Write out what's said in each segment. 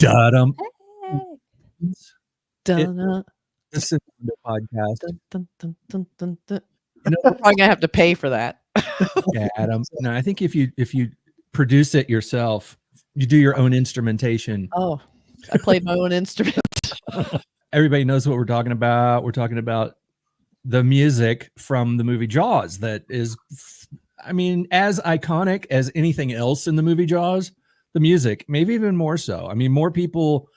Da-dum. Hey. It, Dun, this is the podcast. dun, dun, dun, dun, dun, dun. You know, We're probably gonna have to pay for that. yeah, Adam. No, I think if you produce it yourself, you do your own instrumentation. Oh, I played my own instrument. Everybody knows what we're talking about. We're talking about the music from the movie Jaws that is, I mean, as iconic as anything else in the movie Jaws, the music, maybe even more so. I mean, more people,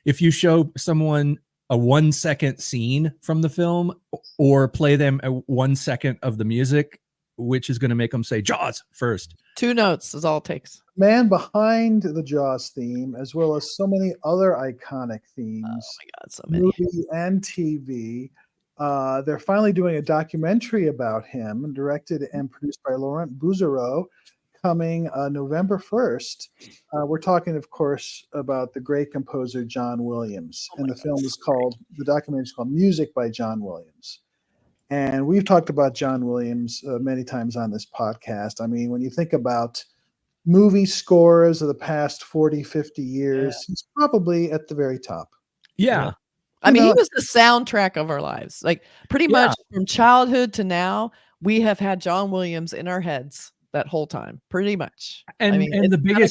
if you show someone a 1 second scene from the film or play them a 1 second of the music, which is going to make them say Jaws first. 2 notes is all it takes. Man behind the Jaws theme, as well as so many other iconic themes, Oh my God, so many. movie and TV. They're finally doing a documentary about him, directed and produced by Laurent Bouzereau, coming November 1st. We're talking, of course, about the great composer John Williams. And the documentary is called Music by John Williams. And we've talked about John Williams many times on this podcast. I mean, when you think about movie scores of the past 40, 50 years, he's probably at the very top. Yeah. I mean, he was the soundtrack of our lives. Like pretty much from childhood to now, we have had John Williams in our heads that whole time, pretty much. And I mean, and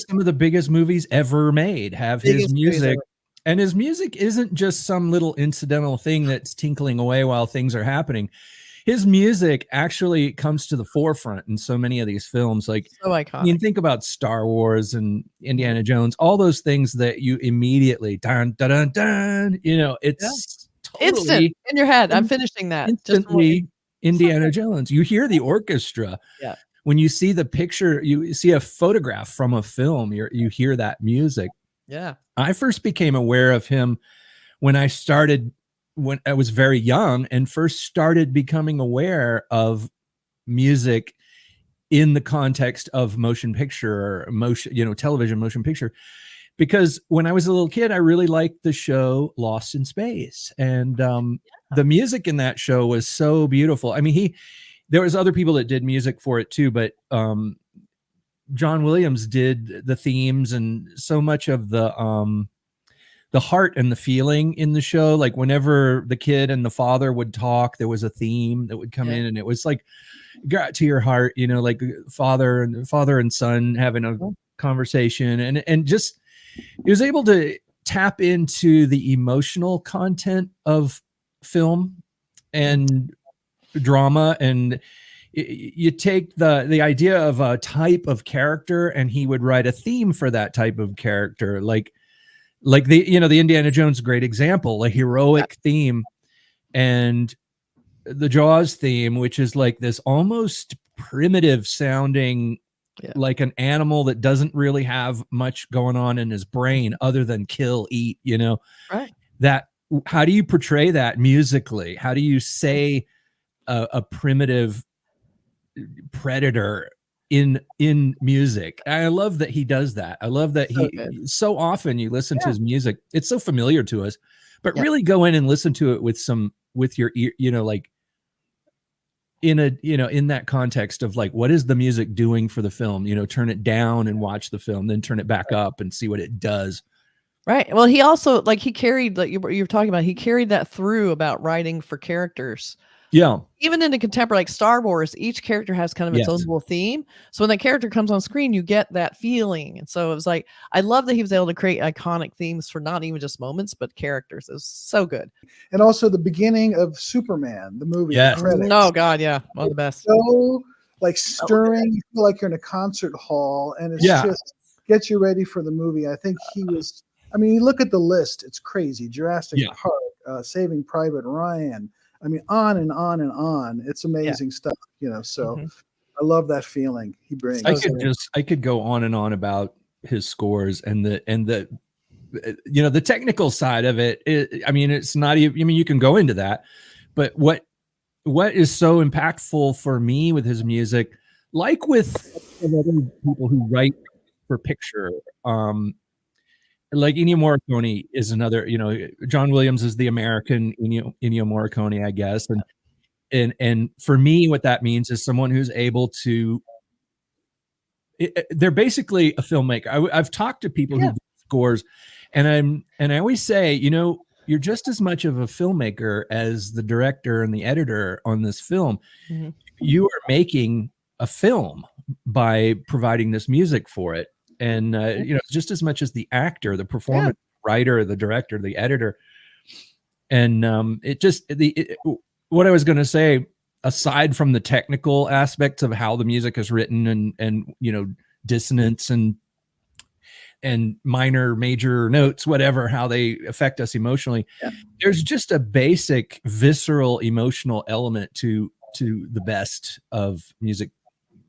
some of the biggest movies ever made have his music. And his music isn't just some little incidental thing that's tinkling away while things are happening. His music actually comes to the forefront in so many of these films. Like, so iconic. You think about Star Wars and Indiana Jones, all those things that you immediately dun dun dun dun. You know, it's totally instant in your head. I'm finishing that instantly. Indiana Jones. You hear the orchestra. Yeah. When you see the picture, you see a photograph from a film. You hear that music. Yeah. I first became aware of him when I was very young and first started becoming aware of music in the context of motion picture or television motion picture. Because when I was a little kid, I really liked the show Lost in Space. And the music in that show was so beautiful. I mean, there was other people that did music for it too, but John Williams did the themes and so much of the heart and the feeling in the show. Like whenever the kid and the father would talk, there was a theme that would come in, and it was like got to your heart, like father and son having a conversation, and just he was able to tap into the emotional content of film and drama. And you take the idea of a type of character, and he would write a theme for that type of character, like the Indiana Jones, great example, a heroic theme, and the Jaws theme, which is like this almost primitive sounding, like an animal that doesn't really have much going on in his brain other than kill, eat, right. That, how do you portray that musically? How do you say a primitive predator in music? I love that he does that. I love that so often you listen to his music, it's so familiar to us, but really go in and listen to it with your ear, like in that context of like, what is the music doing for the film? Turn it down and watch the film, then turn it back up and see what it does. Right. Well, he also he carried, like you were talking about, he carried that through about writing for characters. Yeah. Even in a contemporary like Star Wars, each character has kind of its own little theme. So when that character comes on screen, you get that feeling. And so it was like, I love that he was able to create iconic themes for not even just moments, but characters. It was so good. And also the beginning of Superman, the movie. Yeah. Oh God, yeah. One of the best. So like stirring, you feel like you're in a concert hall, and it's just gets you ready for the movie. I think you look at the list, it's crazy. Jurassic Park, Saving Private Ryan. I mean, on and on and on. It's amazing stuff, so I love that feeling he brings. I could go on and on about his scores and the technical side of it. It's not even, you can go into that, but what is so impactful for me with his music, like with other people who write for picture, like Ennio Morricone is another, John Williams is the American Ennio Morricone, I guess. And for me, what that means is someone who's able to, they're basically a filmmaker. I've talked to people who do scores, And I always say, you're just as much of a filmmaker as the director and the editor on this film. Mm-hmm. You are making a film by providing this music for it. And, just as much as the actor, the performance writer, the director, the editor. And what I was going to say, aside from the technical aspects of how the music is written and dissonance and minor, major notes, whatever, how they affect us emotionally. Yeah. There's just a basic visceral emotional element to the best of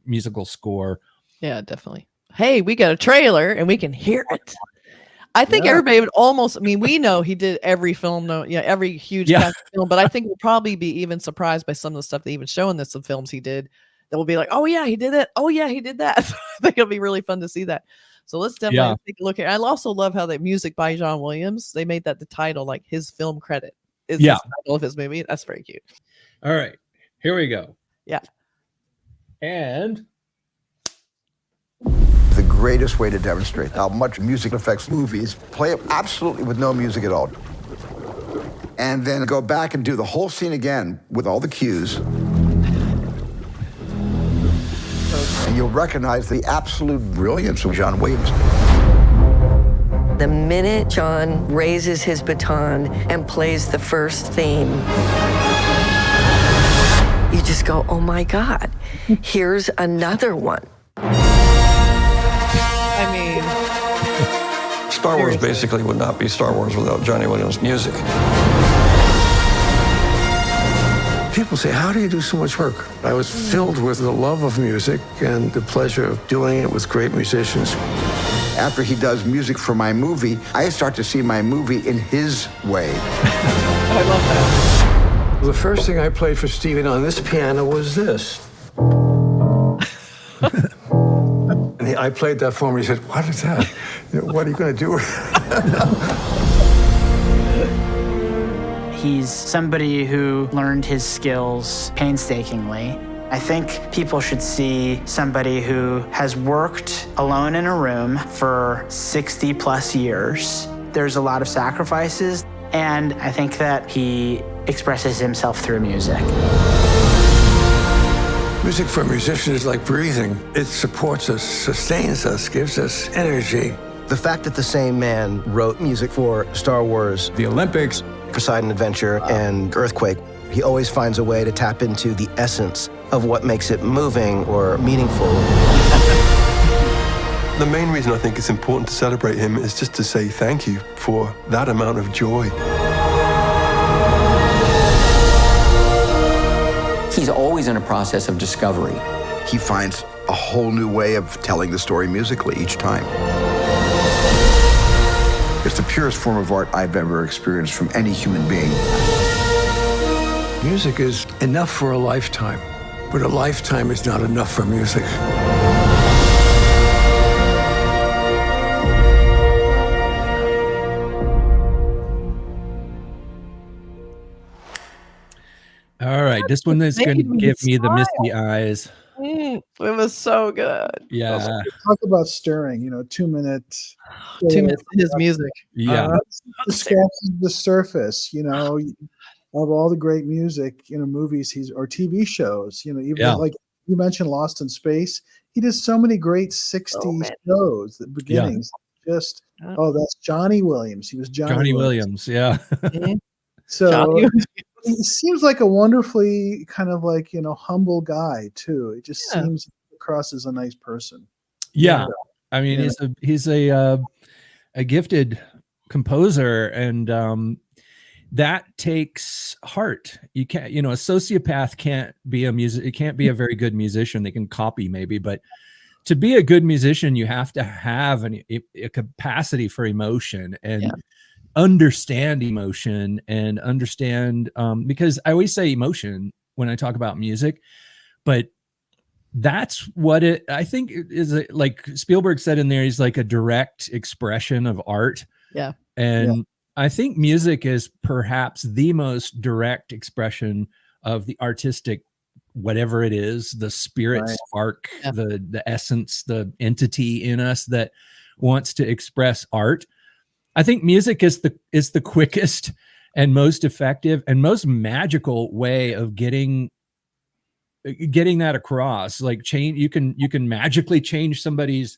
musical score. Yeah, definitely. Hey, we got a trailer and we can hear it. I think everybody would almost, we know he did every film, every huge film, but I think we'll probably be even surprised by some of the stuff they even show in some films he did that will be like, oh yeah, he did it. Oh yeah, he did that. I think it'll be really fun to see that. So let's definitely take a look at it. I also love how the music by John Williams, they made that the title, like his film credit is the title of his movie. That's very cute. All right, here we go. Yeah. And the greatest way to demonstrate how much music affects movies, play it absolutely with no music at all. And then go back and do the whole scene again with all the cues. And you'll recognize the absolute brilliance of John Williams. The minute John raises his baton and plays the first theme, you just go, oh my God, here's another one. Star Wars basically would not be Star Wars without Johnny Williams' music. People say, how do you do so much work? I was filled with the love of music and the pleasure of doing it with great musicians. After he does music for my movie, I start to see my movie in his way. I love that. The first thing I played for Steven on this piano was this. And I played that for him, and he said, what is that? What are you going to do with it? He's somebody who learned his skills painstakingly. I think people should see somebody who has worked alone in a room for 60 plus years. There's a lot of sacrifices, and I think that he expresses himself through music. Music for a musician is like breathing. It supports us, sustains us, gives us energy. The fact that the same man wrote music for Star Wars, the Olympics, Poseidon Adventure, and Earthquake, he always finds a way to tap into the essence of what makes it moving or meaningful. The main reason I think it's important to celebrate him is just to say thank you for that amount of joy. He's always in a process of discovery. He finds a whole new way of telling the story musically each time. It's the purest form of art I've ever experienced from any human being. Music is enough for a lifetime, but a lifetime is not enough for music. All right, this one is going to give me the misty eyes. It was so good. Yeah. Talk about stirring, 2 minutes. 2 minutes of his music. Yeah. Scratches the surface, of all the great music, movies or TV shows, even like you mentioned Lost in Space. He did so many great 60s shows, the beginnings. Just, that's Johnny Williams. He was Johnny Williams. Yeah. So he seems like a wonderfully kind of like, humble guy too. It just seems across as a nice person. Yeah. I mean, he's a gifted composer, and that takes heart. You can't, a sociopath can't be a very good musician. They can copy maybe, but to be a good musician, you have to have a capacity for emotion and understand emotion and understand, because I always say emotion when I talk about music, but that's what I think is, like Spielberg said in there, he's like a direct expression of art. Yeah. And I think music is perhaps the most direct expression of the artistic, whatever it is, the spirit spark, the essence, the entity in us that wants to express art. I think music is the quickest and most effective and most magical way of getting that across. Like you can magically change somebody's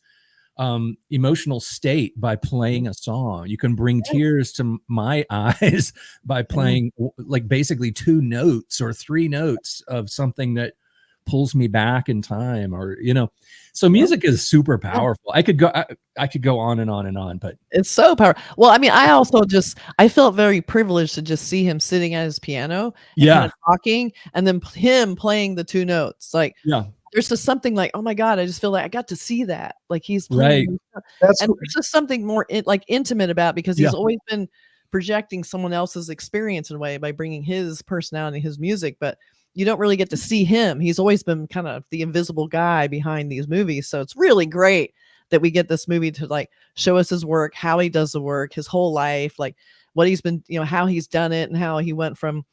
emotional state by playing a song. You can bring tears to my eyes by playing like basically 2 notes or 3 notes of something that pulls me back in time, or so music is super powerful. I could go on and on and on, but it's so powerful. Well, I mean, I felt very privileged to just see him sitting at his piano and kind of talking, and then him playing the 2 notes. Like, there's just something like, oh my God, I just feel like I got to see that. Like he's playing, That's and there's just something more intimate about, because he's always been projecting someone else's experience in a way by bringing his personality, his music, but you don't really get to see him. He's always been kind of the invisible guy behind these movies. So it's really great that we get this movie to like show us his work, how he does the work, his whole life, like what he's been, how he's done it, and how he went from,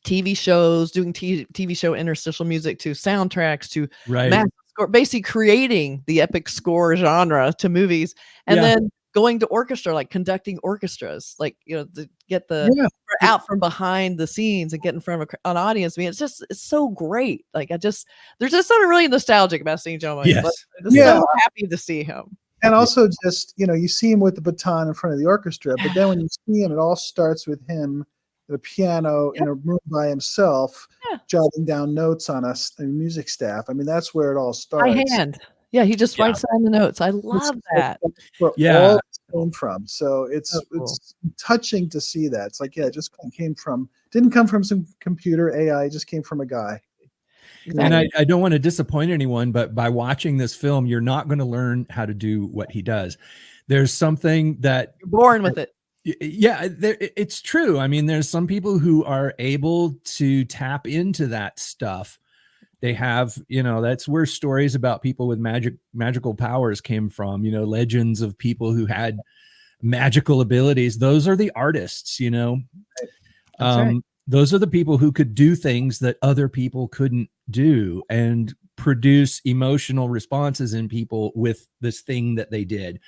TV shows, doing TV show interstitial music, to soundtracks, to massive score, basically creating the epic score genre to movies, and then going to orchestra, like conducting orchestras, like, to get the out from behind the scenes and get in front of an audience. I mean, it's so great. Like there's just something really nostalgic about seeing John Williams. Yes. I'm just so happy to see him. And also just, you see him with the baton in front of the orchestra, but then when you see him, it all starts with him at a piano in a room by himself, jotting down notes on a music staff. I mean, that's where it all starts. By hand. Yeah, he just writes down the notes. I love that. Where all it came from. So it's touching to see that. It's like, it just didn't come from some computer AI, it just came from a guy. And I don't want to disappoint anyone, but by watching this film, you're not going to learn how to do what he does. There's something that you're born with it. Yeah, it's true. I mean, there's some people who are able to tap into that stuff. They have, that's where stories about people with magical powers came from, legends of people who had magical abilities. Those are the artists, those are the people who could do things that other people couldn't do and produce emotional responses in people with this thing that they did.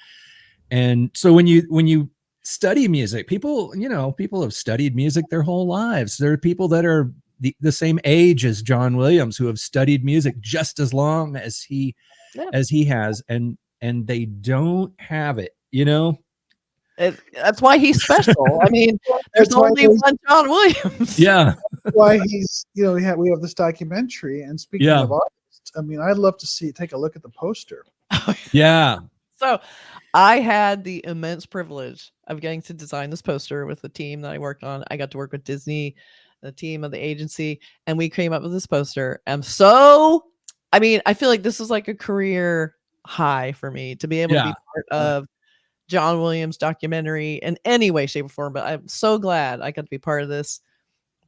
And so when you study music, people have studied music their whole lives. There are people that are the same age as John Williams who have studied music just as long as he has, and they don't have it, That's why he's special. I mean, there's only one John Williams. Yeah. That's why he's, we have this documentary. And speaking of artists, I mean, I'd love to take a look at the poster. Yeah. So I had the immense privilege of getting to design this poster with the team that I worked on. I got to work with Disney, the team of the agency, and we came up with this poster. I feel like this is like a career high for me to be able to be part of John Williams documentary in any way, shape, or form. But I'm so glad I got to be part of this.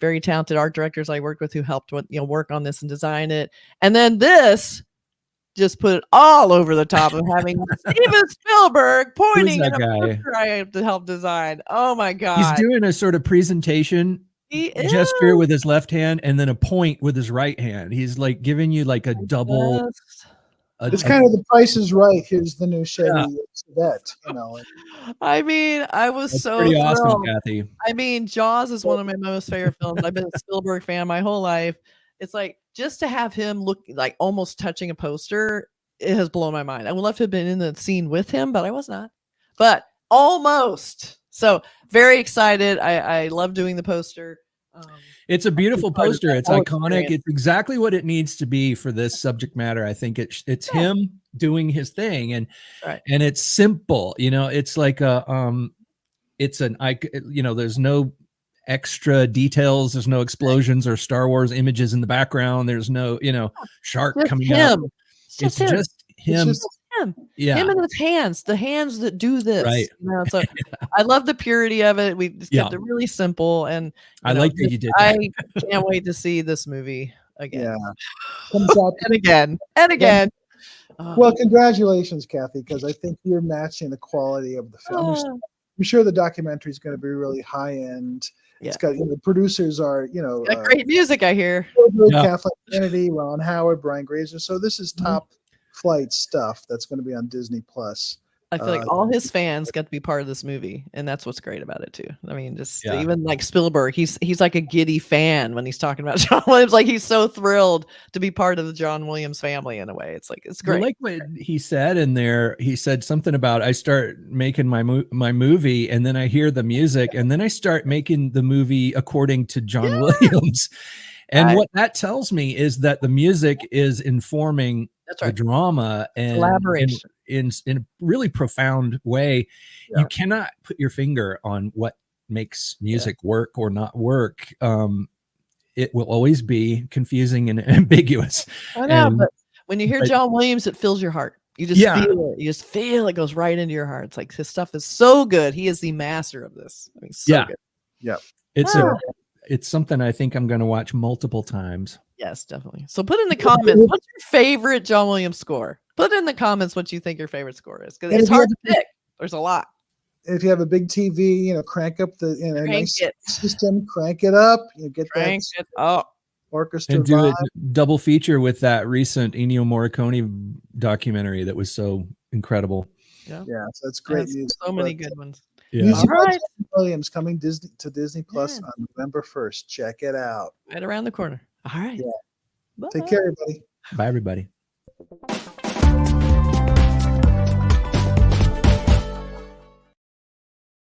Very talented art directors I worked with who helped work on this and design it. And then this just put it all over the top of having Steven Spielberg pointing at a poster I have to help design. Oh my God. He's doing a sort of presentation gesture with his left hand and then a point with his right hand. He's like giving you like a double. It's kind of The Price is Right. Here's the new Chevy Chevette, I mean, I was so pretty thrilled. awesome, Kathy. I mean, Jaws is one of my most favorite films. I've been a Spielberg fan my whole life. It's like, just to have him look like almost touching a poster, it has blown my mind. I would love to have been in the scene with him, but I was not. But almost. So very excited. I love doing the poster. It's a beautiful poster. It's iconic. It's exactly what it needs to be for this subject matter. I think it's him doing his thing, and it's simple. It's like there's no extra details. There's no explosions or Star Wars images in the background. There's no shark coming up. It's just him. Yeah, him and his hands, the hands that do this. Right. So I love the purity of it. We just kept it really simple, and I like that you did that. I can't wait to see this movie again. Yeah, and again and again. Well, congratulations, Kathy, because I think you're matching the quality of the film. I'm sure the documentary is going to be really high end. It's got the producers are got great music. I hear Kathleen Kennedy, Ron Howard, Brian Grazer. So this is top flight stuff that's going to be on Disney Plus. I feel like all his fans got to be part of this movie, and that's what's great about it too. I mean, just Yeah. even like Spielberg, he's like a giddy fan when he's talking about John Williams. Like he's so thrilled to be part of the John Williams family in a way. It's like it's Well, great. like what he said in there, he said something about I start making my movie, and then I hear the music, and then I start making the movie according to John Williams. And what that tells me is that the music is informing the drama and Collaboration. in a really profound way. You cannot put your finger on what makes music work or not work. It will always be confusing and ambiguous. I know, but when you hear John Williams, it fills your heart. You just feel it. You just feel it goes right into your heart. It's like his stuff is so good. He is the master of this. I mean, so good. Yeah. It's something I think I'm going to watch multiple times. Yes, definitely. So put in the comments, what's your favorite John Williams score? Put in the comments what you think your favorite score is, because it's hard to pick. There's a lot. If you have a big TV, crank up the nice it. system, crank it up. You get Crank it up. Orchestra and do vibe. a double feature with that recent Ennio Morricone documentary that was so incredible. Yeah, so that's great music. So many good ones. Yeah. Music All right. by John Williams coming to Disney Plus on November 1st. Check it out. Right around the corner. All right. Yeah. Take care, everybody. Bye, everybody.